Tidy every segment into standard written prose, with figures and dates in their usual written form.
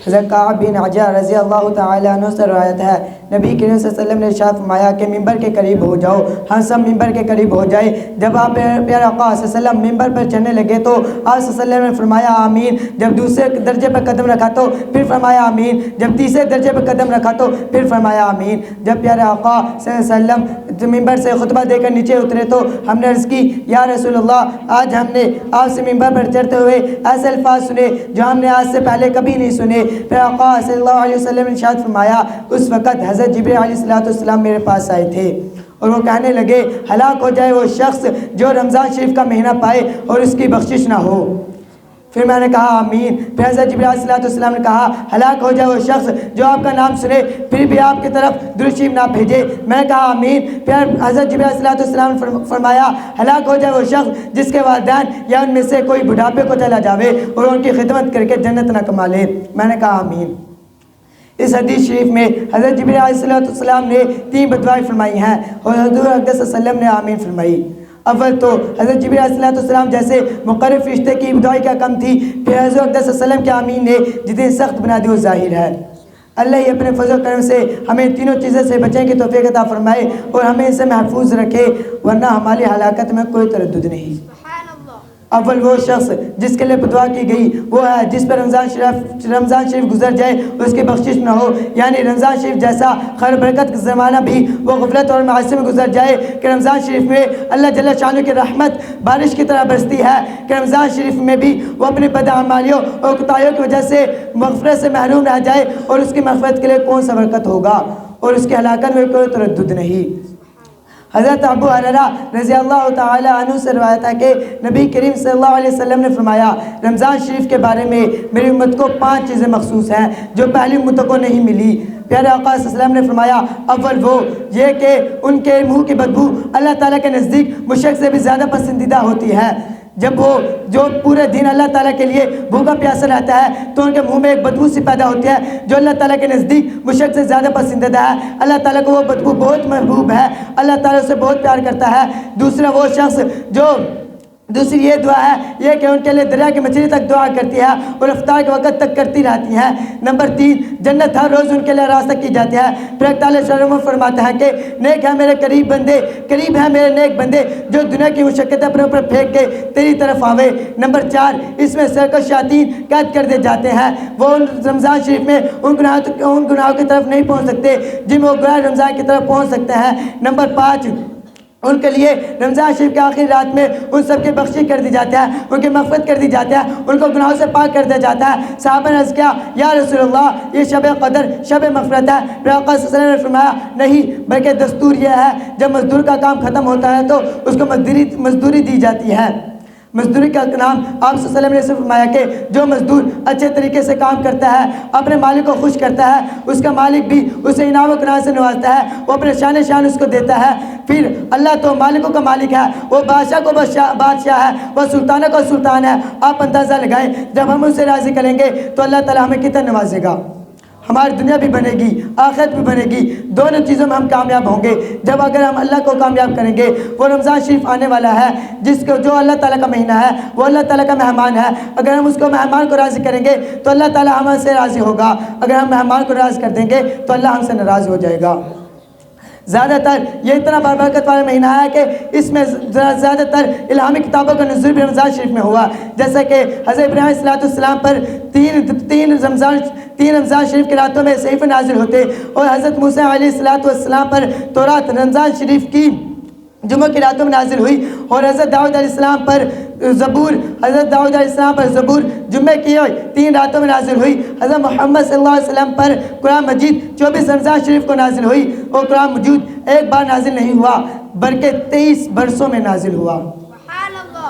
حضرت کعب بن عجرہ رضی اللہ تعالیٰ عنہ سے روایت ہے، نبی کریم صلی اللہ علیہ وسلم نے ارشاد فرمایا کہ ممبر کے قریب ہو جاؤ، ہم سب ممبر کے قریب ہو جائے۔ جب آپ پیارے آقا صلی اللہ علیہ وسلم ممبر پر چڑھنے لگے تو آپ صلی اللہ علیہ وسلم نے فرمایا آمین، جب دوسرے درجے پر قدم رکھا تو پھر فرمایا آمین، جب تیسرے درجے پر قدم رکھا تو پھر فرمایا آمین۔ جب پیارے آقا صلی اللہ علیہ وسلم ممبر سے خطبہ دے کر نیچے اترے تو ہم نے عرض کی، یا رسول اللہ، آج ہم نے آپ سے ممبر پر چڑھتے ہوئے ایسے الفاظ سنے جو ہم نے آج سے پہلے کبھی نہیں سنے۔ پھر آقا صلی اللہ علیہ وسلم نے ارشاد فرمایا، اس وقت حضرت جبرائیل علیہ السلام میرے پاس آئے تھے اور وہ کہنے لگے، ہلاک ہو جائے وہ شخص جو رمضان شریف کا مہینہ پائے اور اس کی بخشش نہ ہو۔ پھر میں نے کہا آمین۔ پھر حضرت جبرائیل علیہ السلام نے کہا، ہلاک ہو جائے وہ شخص جو آپ کا نام سنے پھر بھی آپ کی طرف درود شریف نہ بھیجے۔ میں نے کہا آمین۔ پھر حضرت جبرائیل علیہ السلام نے فرمایا، ہلاک ہو جائے وہ شخص جس کے والدین یا ان میں سے کوئی بڑھاپے کو چلا جاوے اور ان کی خدمت کر کے جنت نہ کما لے۔ میں نے کہا آمین۔ اس حدیث شریف میں حضرت جبرائیل علیہ السلام نے 3 بدعائیں فرمائی ہیں اور حضور اقدس صلی اللہ علیہ وسلم نے آمین فرمائی۔ اول تو حضرت جبرائیل علیہ السلام جیسے مقرب فرشتے کی بدعائی کیا کم تھی، پھر حضور اقدس صلی اللہ علیہ وسلم کے آمین نے جتنی سخت بنا دی وہ ظاہر ہے۔ اللہ ہی اپنے فضل و کرم سے ہمیں تینوں چیزوں سے بچنے کی توفیق عطا فرمائے اور ہمیں اسے محفوظ رکھے، ورنہ ہماری ہلاکت میں کوئی تردد نہیں۔ اول وہ شخص جس کے لیے بدعا کی گئی وہ ہے جس پر رمضان شریف گزر جائے اس کی بخشش نہ ہو، یعنی رمضان شریف جیسا خیر برکت کا زمانہ بھی وہ غفلت اور معاصی میں گزر جائے کہ رمضان شریف میں اللہ جل شانہ کی رحمت بارش کی طرح برستی ہے کہ رمضان شریف میں بھی وہ اپنی بدعمالیوں اور کوتاہیوں کی وجہ سے مغفرت سے محروم رہ جائے، اور اس کی مغفرت کے لیے کون سا برکت ہوگا اور اس کی ہلاکت میں کوئی تردد نہیں۔ حضرت ابو ہریرہ رضی اللہ تعالی عنہ سے روایت ہے کہ نبی کریم صلی اللہ علیہ وسلم نے فرمایا، رمضان شریف کے بارے میں میری امت کو 5 چیزیں مخصوص ہیں جو پہلی امتوں کو نہیں ملی۔ پیارے آقا صلی اللہ علیہ وسلم نے فرمایا، اول وہ یہ کہ ان کے منہ کی بدبو اللہ تعالیٰ کے نزدیک مشک سے بھی زیادہ پسندیدہ ہوتی ہے۔ جب وہ جو پورے دن اللہ تعالیٰ کے لیے بھوکا پیاسا رہتا ہے تو ان کے منہ میں ایک بدبو سی پیدا ہوتی ہے جو اللہ تعالیٰ کے نزدیک مشک سے زیادہ پسندیدہ ہے۔ اللہ تعالیٰ کو وہ بدبو بہت محبوب ہے، اللہ تعالیٰ اسے بہت پیار کرتا ہے۔ دوسری یہ دعا ہے یہ کہ ان کے لیے دریا کی مچھلی تک دعا کرتی ہے اور افطار کے وقت تک کرتی رہتی ہیں۔ نمبر 3، جنت ہر روز ان کے لیے راستہ کی جاتی ہے۔ پھر ایک تعالیٰ شرم فرماتے ہیں کہ نیک ہے میرے قریب ہیں میرے نیک بندے جو دنیا کی مشقتیں اپنے اوپر پھینک کے تیری طرف آوے۔ نمبر 4، اس میں سرکش شیاطین قید کر دے جاتے ہیں، وہ رمضان شریف میں ان گناہوں کی طرف نہیں پہنچ سکتے جن میں وہ گناہ رمضان کی طرف پہنچ سکتے ہیں۔ نمبر 5، ان کے لیے رمضان شریف کے آخری رات میں ان سب کی بخشش کر دی جاتی ہے، ان کی مغفرت کر دی جاتی ہے، ان کو گناہوں سے پاک کر دیا جاتا ہے۔ صحابہ نے عرض کیا، یا رسول اللہ یہ شب قدر شب مغفرت ہے؟ پھر آقا صلی اللہ علیہ وسلم نے فرمایا، نہیں بلکہ دستور یہ ہے جب مزدور کا کام ختم ہوتا ہے تو اس کو مزدوری دی جاتی ہے۔ مزدوری کا نام آپ صلی اللہ علیہ وسلم نے فرمایا کہ جو مزدور اچھے طریقے سے کام کرتا ہے، اپنے مالک کو خوش کرتا ہے، اس کا مالک بھی اسے انعام و اکرام سے نوازتا ہے، وہ اپنے شان اس کو دیتا ہے۔ پھر اللہ تو مالکوں کا مالک ہے، وہ بادشاہ کو بادشاہ ہے، وہ سلطانوں کا سلطان ہے۔ آپ اندازہ لگائیں جب ہم اسے راضی کریں گے تو اللہ تعالیٰ ہمیں کتنا نوازے گا۔ ہماری دنیا بھی بنے گی، آخرت بھی بنے گی، دونوں چیزوں میں ہم کامیاب ہوں گے جب اگر ہم اللہ کو کامیاب کریں گے۔ وہ رمضان شریف آنے والا ہے جو اللہ تعالیٰ کا مہینہ ہے، وہ اللہ تعالیٰ کا مہمان ہے۔ اگر ہم اس کو مہمان کو راضی کریں گے تو اللہ تعالیٰ ہم سے راضی ہوگا، اگر ہم مہمان کو راضی کر دیں گے تو اللہ ہم سے ناراض ہو جائے گا۔ زیادہ تر یہ اتنا بابرکت والا مہینہ ہے کہ اس میں زیادہ تر الہامی کتابوں کا نزول بھی رمضان شریف میں ہوا، جیسا کہ حضرت ابراہیم علیہ السلام پر تین رمضان شریف کی راتوں میں صحیفے نازل ہوتے، اور حضرت موسیٰ علیہ السلام پر تورات رمضان شریف کی جمعہ کی راتوں میں نازل ہوئی، اور حضرت داؤد علیہ السلام پر زبور جمعہ کی 3 راتوں میں نازل ہوئی۔ حضرت محمد صلی اللہ علیہ وسلم پر قرآن مجید 24 رمضان شریف کو نازل ہوئی، اور قرآن مجید ایک بار نازل نہیں ہوا بلکہ 23 برسوں میں نازل ہوا۔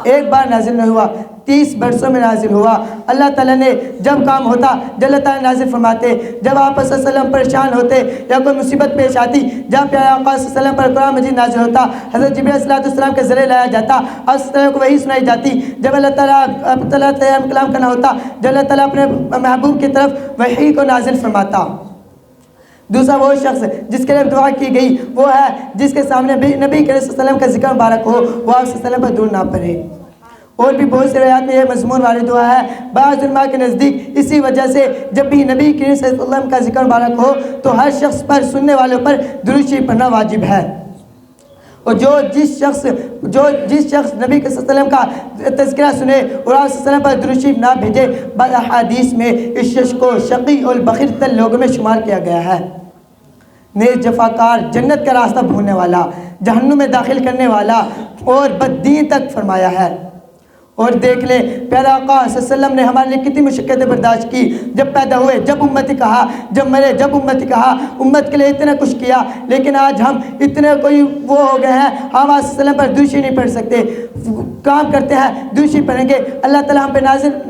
ایک بار نازل نہیں ہوا، 30 برسوں میں نازل ہوا۔ اللہ تعالیٰ نے جب کام ہوتا جب اللہ تعالیٰ نازل فرماتے، جب آپ صلی اللہ علیہ وسلم پریشان ہوتے یا کوئی مصیبت پیش آتی، جب پیارے آقا صلی اللہ علیہ وسلم پر قرآن مجید نازل ہوتا، حضرت جبرائیل علیہ السلام کے ذریعے لایا جاتا، آپ صلی اللہ علیہ وسلم کو وحی سنائی جاتی۔ جب اللہ تعالیٰ کلام کرنا ہوتا، جب اللہ تعالیٰ اپنے محبوب کی طرف وحی کو نازل فرماتا۔ دوسرا وہ شخص جس کے لیے دعا کی گئی وہ ہے جس کے سامنے نبی کریم صلی اللہ علیہ وسلم کا ذکر مبارک ہو، وہ آپ صلی اللہ علیہ وسلم پر درود نہ پڑھے۔ اور بھی بہت سے روایات میں یہ مضمون وارد ہوا ہے۔ بعض علماء کے نزدیک اسی وجہ سے جب بھی نبی کریم صلی اللہ علیہ وسلم کا ذکر مبارک ہو تو ہر شخص پر، سننے والوں پر درود شریف پڑھنا واجب ہے۔ اور جس شخص نبی صلی اللہ علیہ وسلم کا تذکرہ سنے اور آپ صلی اللہ علیہ وسلم پر درود شریف نہ بھیجے، بعض احادیث میں اس شخص کو شقی اور بخیل تر لوگوں میں شمار کیا گیا ہے۔ نیز جفاکار، جنت کا راستہ بھولنے والا، جہنم میں داخل کرنے والا اور بددین تک فرمایا ہے۔ اور دیکھ لیں پیارا آقا صلی اللہ علیہ وسلم نے ہمارے لیے کتنی مشقتیں برداشت کی، جب پیدا ہوئے، جب امتی کہا، جب مرے، جب امتی کہا، امت کے لیے اتنا کچھ کیا، لیکن آج ہم اتنے کوئی وہ ہو گئے ہیں، ہم آج صلی اللہ علیہ وسلم پر درود شریف نہیں پڑھ سکتے، کام کرتے ہیں درود شریف پڑھیں گے، اللہ تعالیٰ ہم پہ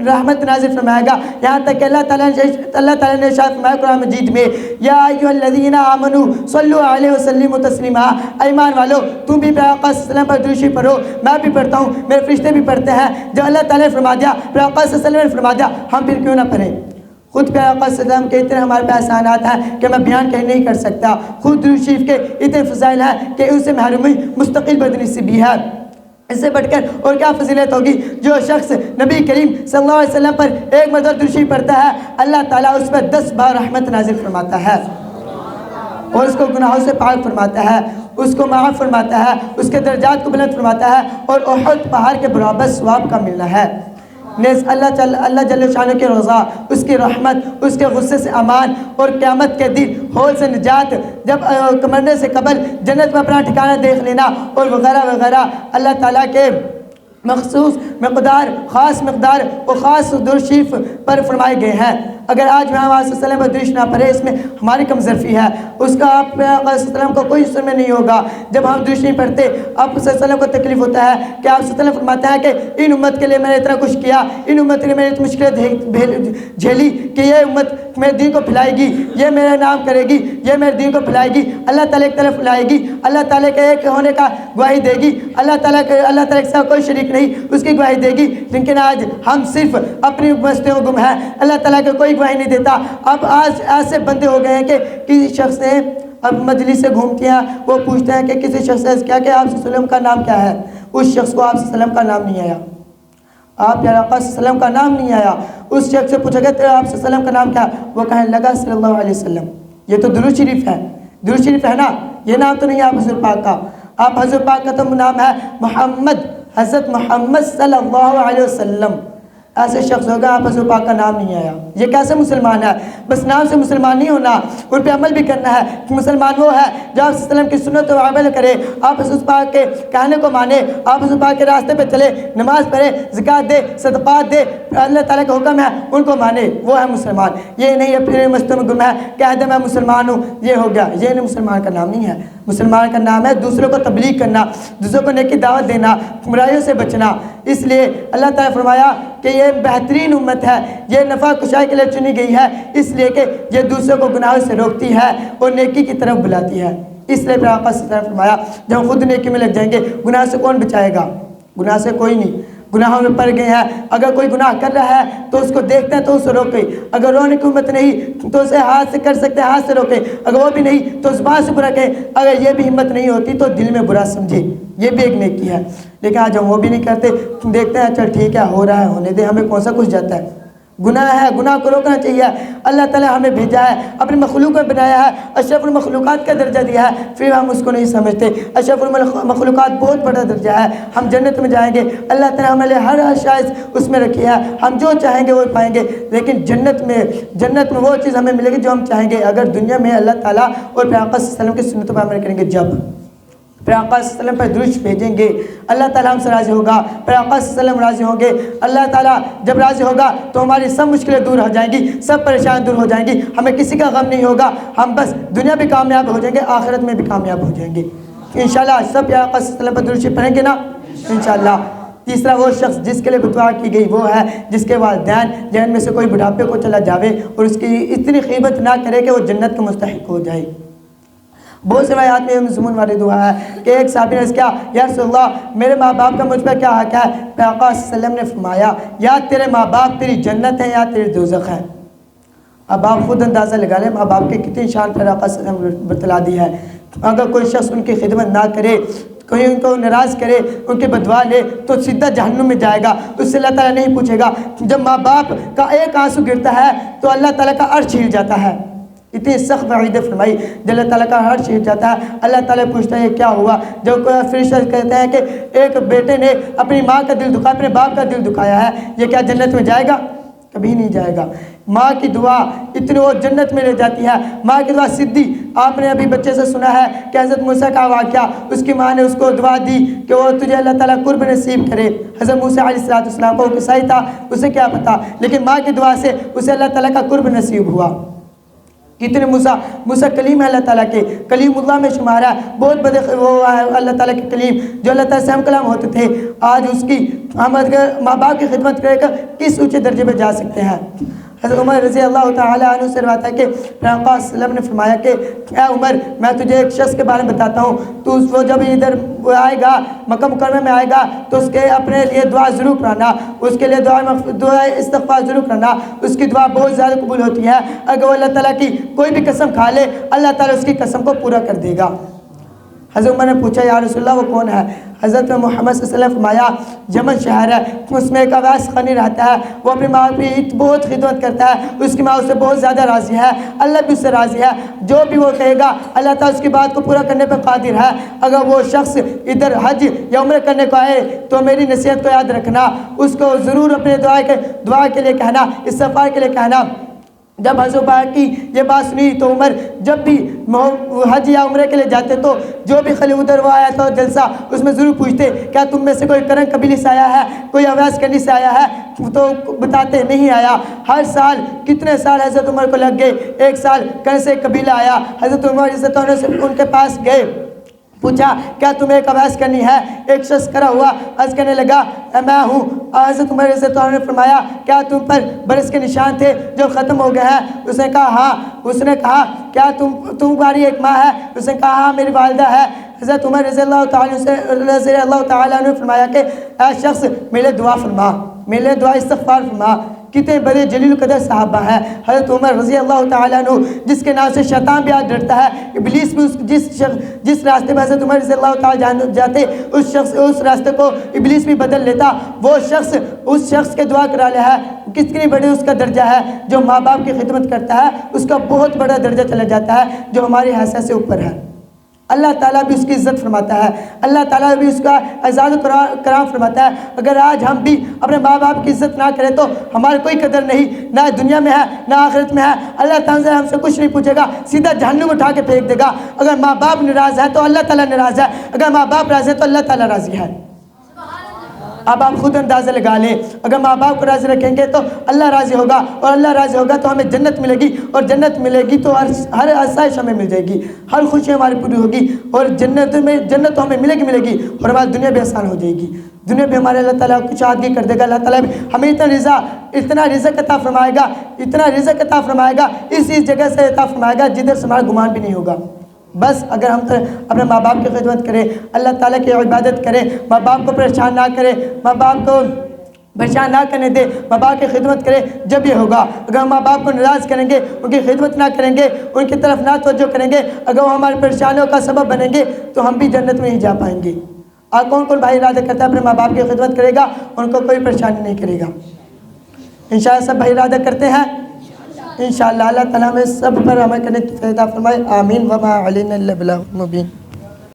رحمت نازل فرمائے گا، یہاں تک کہ اللہ تعالیٰ نے ارشاد فرمایا قرآن مجید میں، یا ایھا الذین آمنوا صلوا علیہ وسلموا تسلیما، ایمان والو تم بھی پیارے آقا صلی اللہ علیہ وسلم پر درود شریف پڑھو، میں بھی پڑھتا ہوں، میرے فرشتے بھی پڑھتے ہیں، جب اللہ تعالیٰ نے فرما دیا، پھر آقا صلی اللہ علیہ وسلم نے فرما دیا، ہم پھر کیوں نہ پڑھیں؟ خود پیارے آقا صلی اللہ علیہ وسلم کے اتنے ہمارے پہ احسانات ہیں کہ میں بیان کہیں نہیں کر سکتا، خود درود شریف کے اتنے فضائل ہیں کہ ان سے محرومی مستقل بدنصیبی ہے۔ اس سے بڑھ کر اور کیا فضیلت ہوگی؟ جو شخص نبی کریم صلی اللہ علیہ وسلم پر ایک مرتبہ درود شریف پڑھتا ہے، اللہ تعالیٰ اس پر 10 بار رحمت نازل فرماتا ہے اور اس کو گناہوں سے پاک فرماتا ہے، اس کو معاف فرماتا ہے، اس کے درجات کو بلند فرماتا ہے اور احد پہاڑ کے برابر ثواب کا ملنا ہے۔ نیز اللہ جل شانہ کی رضا، اس کی رحمت، اس کے غصے سے امان اور قیامت کے دن ہول سے نجات، جب مرنے سے قبل جنت میں اپنا ٹھکانہ دیکھ لینا اور وغیرہ وغیرہ، اللہ تعالیٰ کے مخصوص مقدار، خاص مقدار اور خاص درود شریف پر فرمائے گئے ہیں۔ اگر آج میں آپ صلی اللہ علیہ وسلم پر درود نہ پڑھے، اس میں ہماری کم ظرفی ہے، اس کا آپ صلی اللہ علیہ وسلم کو کوئی اثر میں نہیں ہوگا۔ جب ہم درود نہیں پڑھتے، آپ صلی اللہ علیہ وسلم کو تکلیف ہوتا ہے کہ آپ صلی اللہ علیہ وسلم فرماتے ہیں کہ ان امت کے لیے میں نے اتنا کچھ کیا، ان امت کے لیے میں نے اتنی مشکلیں جھیلی کہ یہ امت میرے دین کو پھیلائے گی، یہ میرا نام کرے گی، یہ میرے دین کو پھیلائے گی، اللہ تعالیٰ ایک طرف لائے گی، اللہ تعالیٰ کے ایک ہونے کا گواہی دے گی، اللہ تعالیٰ کے ساتھ کوئی شریک نہیں، اس کی گواہی دے گی۔ لیکن آج ہم صرف اپنی مستیوں گم ہیں، اللہ تعالیٰ کا کوئی گواہی نہیں دیتا۔ اب آج ایسے بندے ہو گئے ہیں کہ کسی شخص نے اب مجلس سے گھومتے ہیں، وہ پوچھتے ہیں کہ کسی شخص سے کیا کہ آپ صلی اللہ علیہ وسلم کا نام کیا ہے؟ اس شخص کو آپ صلی اللہ علیہ وسلم کا نام نہیں آیا، آپ پیارے آقا صلی اللہ علیہ وسلم کا نام نہیں آیا۔ اس شخص سے پوچھا گیا آپ صلی اللہ علیہ وسلم کا نام کیا؟ وہ کہنے لگا صلی اللہ علیہ وسلم۔ یہ تو درود شریف ہے، درود شریف ہے نا، یہ نام تو نہیں ہے آپ حضور پاک کا۔ آپ حضور پاک کا تو نام ہے محمد، حضرت محمد صلی اللہ علیہ وسلم۔ ایسے شخص ہوگا آپ حضور پاک کا نام نہیں آیا، یہ کیسے مسلمان ہے؟ بس نام سے مسلمان نہیں ہونا، ان پہ عمل بھی کرنا ہے۔ مسلمان وہ ہے جو آپ صلی اللہ علیہ وسلم کی سنت و عمل کرے، آپ حضور پاک کے کہنے کو مانے، آپ حضور پاک کے راستے پہ چلے، نماز پڑھے، زکوٰۃ دے، صدقات دے، اللہ تعالیٰ کا حکم ہے ان کو مانے، وہ ہے مسلمان۔ یہ نہیں اپنے مستوں میں گم ہے، کہہ دے میں مسلمان ہوں، یہ ہو گیا، یہ نہیں مسلمان کا نام نہیں ہے۔ مسلمان کا نام ہے دوسروں کو تبلیغ کرنا، دوسروں کو نیکی دعوت دینا، گمراہیوں سے بچنا۔ اس لیے اللہ تعالیٰ نے فرمایا کہ یہ بہترین امت ہے، یہ نفع کشائی کے لیے چنی گئی ہے، اس لیے کہ یہ دوسروں کو گناہوں سے روکتی ہے اور نیکی کی طرف بلاتی ہے۔ اس لیے پھر آقا صلی اللہ علیہ وسلم نے فرمایا جب ہم خود نیکی میں لگ جائیں گے، گناہ سے کون بچائے گا؟ گناہ سے کوئی نہیں۔ گناہوں میں پڑ گئے ہیں، اگر کوئی گناہ کر رہا ہے تو اس کو دیکھتے ہیں تو اسے روکے، اگر رونے کی ہمت نہیں تو اسے ہاتھ سے کر سکتے ہیں، ہاتھ سے روکے، اگر وہ بھی نہیں تو زبان سے برا کہیں، اگر یہ بھی ہمت نہیں ہوتی تو دل میں برا سمجھے، یہ بھی ایک نیکی ہے۔ لیکن آج ہم وہ بھی نہیں کرتے، دیکھتے ہیں چل ٹھیک ہے، ہو رہا ہے ہونے دے، ہمیں کون سا کچھ جاتا ہے؟ گناہ ہے، گناہ کو روکنا چاہیے۔ اللہ تعالیٰ ہمیں بھیجا ہے، اپنی مخلوق میں بنایا ہے، اشرف المخلوقات کا درجہ دیا ہے، پھر ہم اس کو نہیں سمجھتے۔ اشرف المخلوقات بہت بڑا درجہ ہے، ہم جنت میں جائیں گے، اللہ تعالیٰ ہمارے ہر شائز اس میں رکھی ہے، ہم جو چاہیں گے وہ پائیں گے، لیکن جنت میں وہ چیز ہمیں ملے گی جو ہم چاہیں گے اگر دنیا میں اللہ تعالیٰ اور پھر آقا صلی اللہ علیہ وسلم کی سنتوں پر عمل کریں گے۔ جب پھر آقا صلی اللہ علیہ وسلم پر درود بھیجیں گے، اللہ تعالیٰ ہم سے راضی ہوگا، پھر آقا صلی اللہ علیہ وسلم راضی ہوں گے، اللہ تعالیٰ جب راضی ہوگا تو ہماری سب مشکلیں دور ہو جائیں گی، سب پریشان دور ہو جائیں گی، ہمیں کسی کا غم نہیں ہوگا، ہم بس دنیا بھی کامیاب ہو جائیں گے، آخرت میں بھی کامیاب ہو جائیں گے انشاءاللہ۔ سب آقا صلی اللہ علیہ وسلم پر درود پڑھیں گے نا انشاءاللہ۔ تیسرا وہ شخص جس کے لیے دعا کی گئی وہ ہے جس کے والدین جن میں سے کوئی بڑھاپے کو چلا جاوے اور اس کی اتنی خدمت نہ کرے کہ وہ جنت کا مستحق ہو جائے۔ بہت سے روایات میں یہ مضمون وارد ہوا ہے کہ ایک صحابی نے کیا یا رسول اللہ میرے ماں باپ کا مجھ پر کیا حق ہے؟ پھر آقا صلی اللہ علیہ وسلم نے فرمایا یا تیرے ماں باپ تیری جنت ہے یا تیری دوزخ ہے۔ اب آپ خود اندازہ لگا لیں ماں باپ کی کتنی شان پر آقا صلی اللہ علیہ وسلم نے بتلا دی ہے۔ اگر کوئی شخص ان کی خدمت نہ کرے کہیں ان کو ناراض کرے، ان کی بددعا لے تو سیدھا جہنم میں جائے گا، اس سے اللہ تعالیٰ نہیں پوچھے گا۔ جب ماں باپ کا ایک آنسو گرتا ہے تو اللہ تعالیٰ کا عرش ہل جاتا ہے۔ اتنی سخت وعید فرمائی، جب اللہ تعالیٰ کا عرش ہل جاتا ہے، اللہ تعالیٰ پوچھتا ہے یہ کیا ہوا؟ جب کوئی فرشتہ کہتے ہیں کہ ایک بیٹے نے اپنی ماں کا دل دکھایا، اپنے باپ کا دل دکھایا ہے، یہ کیا جنت میں جائے گا؟ کبھی نہیں جائے گا۔ ماں کی دعا اتنی وہ جنت میں لے جاتی ہے، ماں کی دعا سدھی۔ آپ نے ابھی بچے سے سنا ہے کہ حضرت موسیٰ کا واقعہ، اس کی ماں نے اس کو دعا دی کہ وہ تجھے اللہ تعالیٰ قرب نصیب کرے۔ حضرت موسیٰ علیہ السلام کو کسائی تھا، اسے کیا پتا، لیکن ماں کی دعا سے اسے اللہ تعالیٰ کا قرب نصیب ہوا۔ کتنے موسیٰ کلیم ہے اللہ تعالیٰ کے، کلیم اللہ میں شمار ہے، بہت بڑے وہ اللہ تعالیٰ کے کلیم جو اللہ تعالیٰ سے ہم کلام ہوتے تھے، آج اس کی ہم ماں باپ کی خدمت کرے کر کس اونچے درجے پہ جا سکتے ہیں۔ حضرت عمر رضی اللہ تعالیٰ عنہ سے روایت ہے کہ آقا صلی اللہ علیہ وسلم نے فرمایا کہ اے عمر، میں تجھے ایک شخص کے بارے میں بتاتا ہوں، تو وہ جب ادھر آئے گا، مکہ مکرمہ میں آئے گا، تو اس کے اپنے لیے دعا ضرور کرنا، اس کے لیے دعا استغفار ضرور کرنا، اس کی دعا بہت زیادہ قبول ہوتی ہے۔ اگر وہ اللہ تعالیٰ کی کوئی بھی قسم کھا لے، اللہ تعالیٰ اس کی قسم کو پورا کر دے گا۔ حضرت عمر نے پوچھا یا رسول اللہ وہ کون ہے؟ حضرت محمد صلی اللہ علیہ وسلم فرمایا یمن شہر ہے، اس میں ایک اویس غنی رہتا ہے، وہ اپنی ماں کی بہت خدمت کرتا ہے، اس کی ماں اس سے بہت زیادہ راضی ہے، اللہ بھی اس سے راضی ہے، جو بھی وہ کہے گا اللہ تعالیٰ اس کی بات کو پورا کرنے پر قادر ہے۔ اگر وہ شخص ادھر حج یا عمرہ کرنے کو آئے تو میری نصیحت کو یاد رکھنا، اس کو ضرور اپنے دعا کے لیے کہنا، استغفار کے لیے کہنا۔ جب حضرت پاک کی یہ بات سنی تو عمر جب بھی حج یا عمرے کے لیے جاتے تو جو بھی خلیل ادھر وہ آیا تھا جلسہ، اس میں ضرور پوچھتے کیا تم میں سے کوئی کرن قبیلے سے آیا ہے، کوئی اویس کرنی سے آیا ہے؟ تو بتاتے نہیں آیا۔ ہر سال کتنے سال حضرت عمر کو لگ گئے، ایک سال کرن سے قبیلہ آیا، حضرت عمر عزت اللہ سے ان کے پاس گئے، پوچھا کیا تمہیں ایک اویس کرنی ہے؟ ایک شخص کھڑا ہوا، عرض کرنے لگا میں ہوں۔ حضرت عمر رضی اللہ عنہ نے فرمایا کیا تم پر برس کے نشان تھے جو ختم ہو گئے ہیں؟ اس نے کہا ہاں۔ اس نے کہا کیا تمہاری ایک ماں ہے؟ اس نے کہا ہاں میری والدہ ہے۔ حضرت عمر رضی اللہ تعالیٰ عنہ نے فرمایا کہ اے شخص میرے دعا فرما، میرے دعا استغفار فرما۔ کتنے بڑے جلیل القدر صحابہ ہیں۔ حضرت عمر رضی اللہ تعالیٰ عنہ جس کے نام سے شیطان بھی آج ڈرتا ہے، ابلیس بھی جس راستے پہ حضرت عمر رضی اللہ تعالیٰ جاتے اس راستے کو ابلیس بھی بدل لیتا۔ وہ شخص اس شخص کے دعا کرا لیا ہے، کتنی بڑی اس کا درجہ ہے، جو ماں باپ کی خدمت کرتا ہے اس کا بہت بڑا درجہ چلا جاتا ہے جو ہماری حیثیت سے اوپر ہے۔ اللہ تعالیٰ بھی اس کی عزت فرماتا ہے، اللہ تعالیٰ بھی اس کا اعزاز و کرام فرماتا ہے۔ اگر آج ہم بھی اپنے ماں باپ کی عزت نہ کریں تو ہماری کوئی قدر نہیں، نہ دنیا میں ہے نہ آخرت میں ہے۔ اللہ تعالیٰ ہم سے کچھ نہیں پوچھے گا، سیدھا جہنم اٹھا کے پھینک دے گا۔ اگر ماں باپ ناراض ہے تو اللہ تعالیٰ ناراض ہے، اگر ماں باپ راضی ہے تو اللہ تعالیٰ راضی ہے۔ اب آپ خود اندازہ لگا لیں، اگر ماں باپ کو راضی رکھیں گے تو اللہ راضی ہوگا، اور اللہ راضی ہوگا تو ہمیں جنت ملے گی، اور جنت ملے گی تو ہر آسائش ہمیں مل جائے گی، ہر خوشی ہماری پوری ہوگی، اور جنت ہمیں ملے گی، اور ہماری دنیا بھی آسان ہو جائے گی۔ دنیا بھی ہمارے اللہ تعالیٰ کچھ آدمی کر دے گا، اللہ تعالیٰ ہمیں اتنا رزق عطا فرمائے گا، اتنا رزق عطا فرمائے گا، اس جگہ سے عطا فرمائے گا جدھر سے ہمارا گمان بھی نہیں ہوگا۔ بس اگر ہم اپنے ماں باپ کی خدمت کریں، اللہ تعالیٰ کی عبادت کریں، ماں باپ کو پریشان نہ کریں، ماں باپ کو پریشان نہ کرنے دیں، ماں باپ کی خدمت کریں، جب یہ ہوگا۔ اگر ہم ماں باپ کو ناراض کریں گے، ان کی خدمت نہ کریں گے، ان کی طرف نہ توجہ کریں گے، اگر وہ ہماری پریشانیوں کا سبب بنیں گے تو ہم بھی جنت میں نہیں جا پائیں گے۔ اور کون بھائی ارادہ کرتا ہے اپنے ماں باپ کی خدمت کرے گا، ان کو کوئی پریشانی نہیں کرے گا؟ انشاءاللہ سب بھائی ارادہ کرتے ہیں؟ انشاءاللہ اللہ تعالیٰ ہمیں سب پر عمل کرنے کی توفیق عطا فرمائے، آمین۔ وما علینا الا البلاغ المبین۔